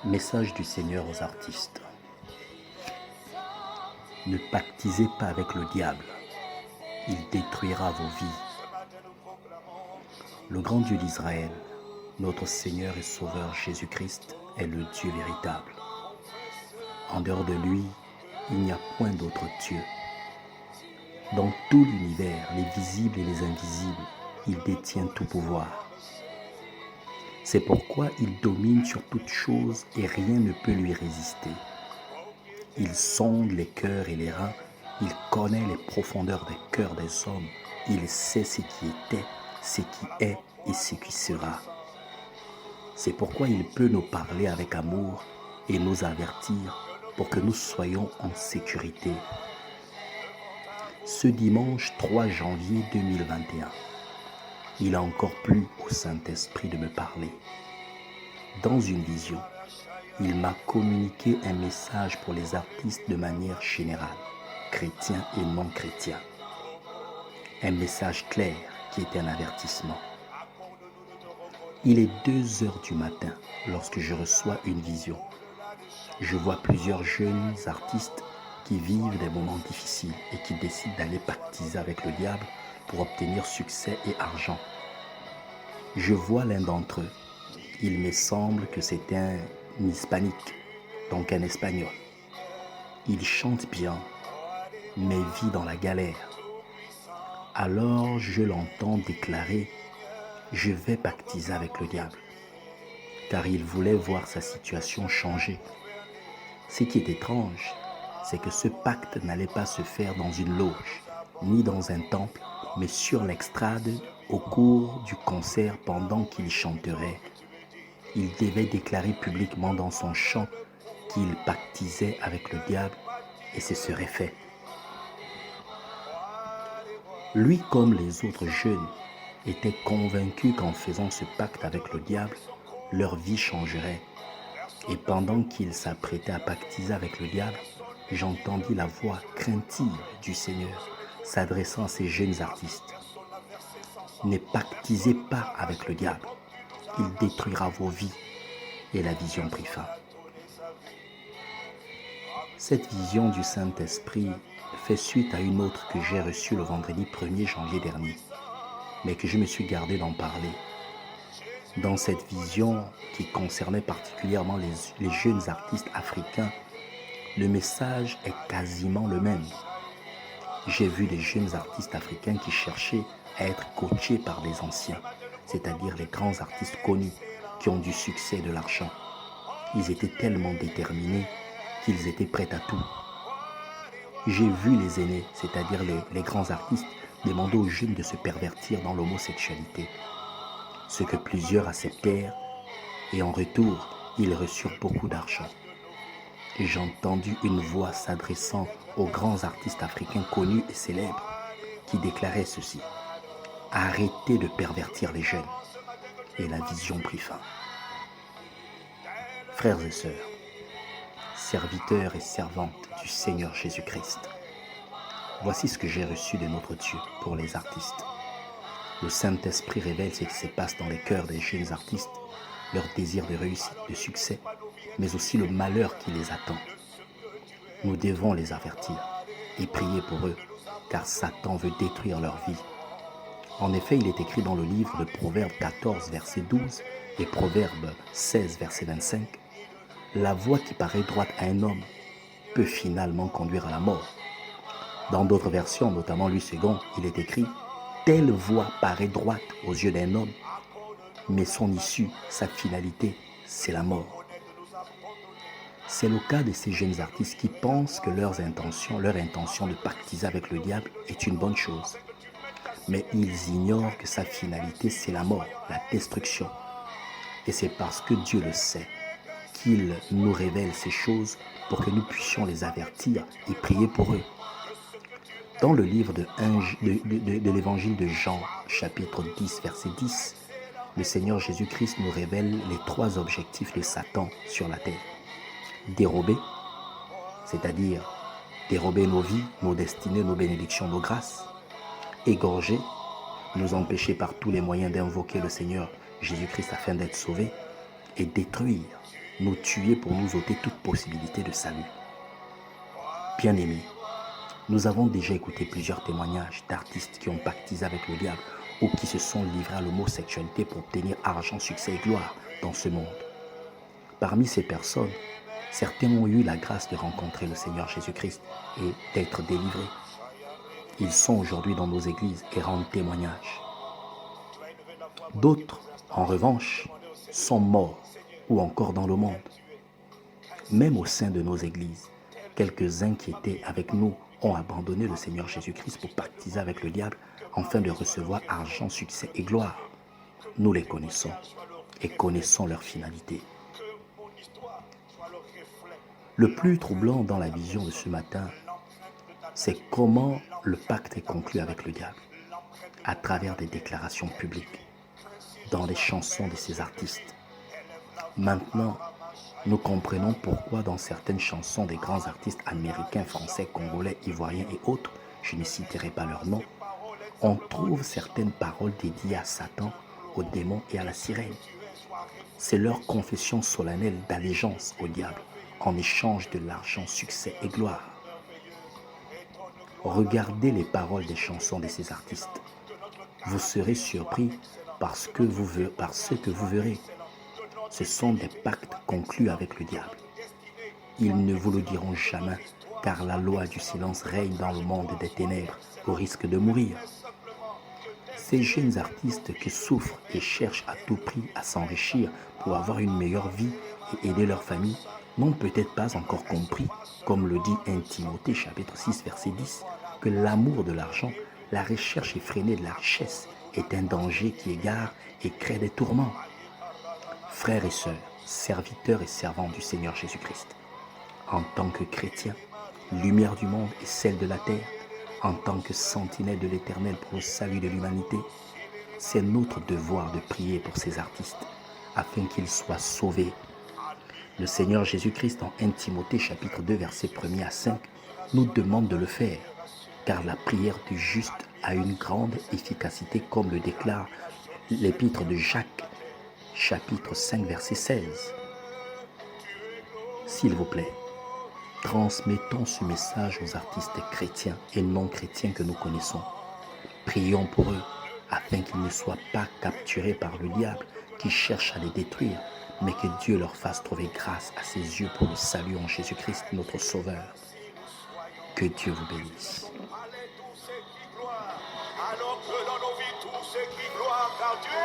Message du Seigneur aux artistes. Ne pactisez pas avec le diable, il détruira vos vies. Le grand Dieu d'Israël, notre Seigneur et Sauveur Jésus-Christ, est le Dieu véritable. En dehors de lui, il n'y a point d'autre Dieu. Dans tout l'univers, les visibles et les invisibles, il détient tout pouvoir. C'est pourquoi il domine sur toutes choses et rien ne peut lui résister. Il sonde les cœurs et les reins, il connaît les profondeurs des cœurs des hommes, il sait ce qui était, ce qui est et ce qui sera. C'est pourquoi il peut nous parler avec amour et nous avertir pour que nous soyons en sécurité. Ce dimanche 3 janvier 2021, il a encore plu au Saint-Esprit de me parler. Dans une vision, il m'a communiqué un message pour les artistes de manière générale, chrétiens et non chrétiens. Un message clair qui est un avertissement. Il est 2 heures du matin lorsque je reçois une vision. Je vois plusieurs jeunes artistes qui vivent des moments difficiles et qui décident d'aller pactiser avec le diable pour obtenir succès et argent. Je vois l'un d'entre eux. Il me semble que c'est un hispanique, donc un espagnol. Il chante bien, mais vit dans la galère. Alors je l'entends déclarer « Je vais pactiser avec le diable », car il voulait voir sa situation changer. Ce qui est étrange, c'est que ce pacte n'allait pas se faire dans une loge, ni dans un temple, mais sur l'estrade au cours du concert pendant qu'il chanterait. Il devait déclarer publiquement dans son chant qu'il pactisait avec le diable et ce serait fait. Lui, comme les autres jeunes, était convaincu qu'en faisant ce pacte avec le diable, leur vie changerait. Et pendant qu'il s'apprêtait à pactiser avec le diable, j'entendis la voix craintive du Seigneur s'adressant à ces jeunes artistes. Ne pactisez pas avec le diable, il détruira vos vies. Et la vision prit fin. Cette vision du Saint-Esprit fait suite à une autre que j'ai reçue le vendredi 1er janvier dernier, mais que je me suis gardé d'en parler. Dans cette vision qui concernait particulièrement les jeunes artistes africains, le message est quasiment le même. J'ai vu des jeunes artistes africains qui cherchaient à être coachés par les anciens, c'est-à-dire les grands artistes connus qui ont du succès et de l'argent. Ils étaient tellement déterminés qu'ils étaient prêts à tout. J'ai vu les aînés, c'est-à-dire les grands artistes, demander aux jeunes de se pervertir dans l'homosexualité. Ce que plusieurs acceptèrent et en retour, ils reçurent beaucoup d'argent. Et j'ai entendu une voix s'adressant aux grands artistes africains connus et célèbres qui déclarait ceci. Arrêtez de pervertir les jeunes. Et la vision prit fin. Frères et sœurs, serviteurs et servantes du Seigneur Jésus-Christ, voici ce que j'ai reçu de notre Dieu pour les artistes. Le Saint-Esprit révèle ce qui se passe dans les cœurs des jeunes artistes, leur désir de réussite, de succès, mais aussi le malheur qui les attend. Nous devons les avertir et prier pour eux, car Satan veut détruire leur vie. En effet, il est écrit dans le livre de Proverbes 14, verset 12 et Proverbes 16, verset 25, « La voie qui paraît droite à un homme peut finalement conduire à la mort. » Dans d'autres versions, notamment Louis II, il est écrit « Telle voie paraît droite aux yeux d'un homme, mais son issue, sa finalité, c'est la mort. » C'est le cas de ces jeunes artistes qui pensent que leur intention de pactiser avec le diable est une bonne chose. Mais ils ignorent que sa finalité, c'est la mort, la destruction. Et c'est parce que Dieu le sait qu'il nous révèle ces choses pour que nous puissions les avertir et prier pour eux. Dans le livre de l'évangile de Jean, chapitre 10, verset 10, le Seigneur Jésus-Christ nous révèle les 3 objectifs de Satan sur la terre. Dérober, c'est-à-dire dérober nos vies, nos destinées, nos bénédictions, nos grâces, égorger, nous empêcher par tous les moyens d'invoquer le Seigneur Jésus-Christ afin d'être sauvés, et détruire, nous tuer pour nous ôter toute possibilité de salut. Bien-aimés, nous avons déjà écouté plusieurs témoignages d'artistes qui ont pactisé avec le diable ou qui se sont livrés à l'homosexualité pour obtenir argent, succès et gloire dans ce monde. Parmi ces personnes, certains ont eu la grâce de rencontrer le Seigneur Jésus-Christ et d'être délivrés. Ils sont aujourd'hui dans nos églises et rendent témoignage. D'autres, en revanche, sont morts ou encore dans le monde. Même au sein de nos églises, quelques-uns qui étaient avec nous ont abandonné le Seigneur Jésus-Christ pour pactiser avec le diable afin de recevoir argent, succès et gloire. Nous les connaissons et connaissons leur finalité. Le plus troublant dans la vision de ce matin, c'est comment le pacte est conclu avec le diable, à travers des déclarations publiques, dans les chansons de ces artistes. Maintenant, nous comprenons pourquoi dans certaines chansons des grands artistes américains, français, congolais, ivoiriens et autres, je ne citerai pas leurs noms, on trouve certaines paroles dédiées à Satan, aux démons et à la sirène. C'est leur confession solennelle d'allégeance au diable en échange de l'argent, succès et gloire. Regardez les paroles des chansons de ces artistes. Vous serez surpris par ce que vous verrez. Ce sont des pactes conclus avec le diable. Ils ne vous le diront jamais, car la loi du silence règne dans le monde des ténèbres, au risque de mourir. Ces jeunes artistes qui souffrent et cherchent à tout prix à s'enrichir pour avoir une meilleure vie et aider leur famille, n'ont peut-être pas encore compris, comme le dit 1 Timothée chapitre 6 verset 10, que l'amour de l'argent, la recherche effrénée de la richesse est un danger qui égare et crée des tourments. Frères et sœurs, serviteurs et servants du Seigneur Jésus-Christ, en tant que chrétiens, lumière du monde et celle de la terre, en tant que sentinelle de l'Éternel pour le salut de l'humanité, c'est notre devoir de prier pour ces artistes afin qu'ils soient sauvés. Le Seigneur Jésus-Christ en 1 Timothée chapitre 2 verset 1 à 5 nous demande de le faire, car la prière du juste a une grande efficacité comme le déclare l'épître de Jacques chapitre 5 verset 16. S'il vous plaît, transmettons ce message aux artistes chrétiens et non chrétiens que nous connaissons. Prions pour eux afin qu'ils ne soient pas capturés par le diable qui cherche à les détruire, mais que Dieu leur fasse trouver grâce à ses yeux pour le salut en Jésus-Christ notre Sauveur. Que Dieu vous bénisse. Alors que dans nos vies, tout ce qui gloire, car Dieu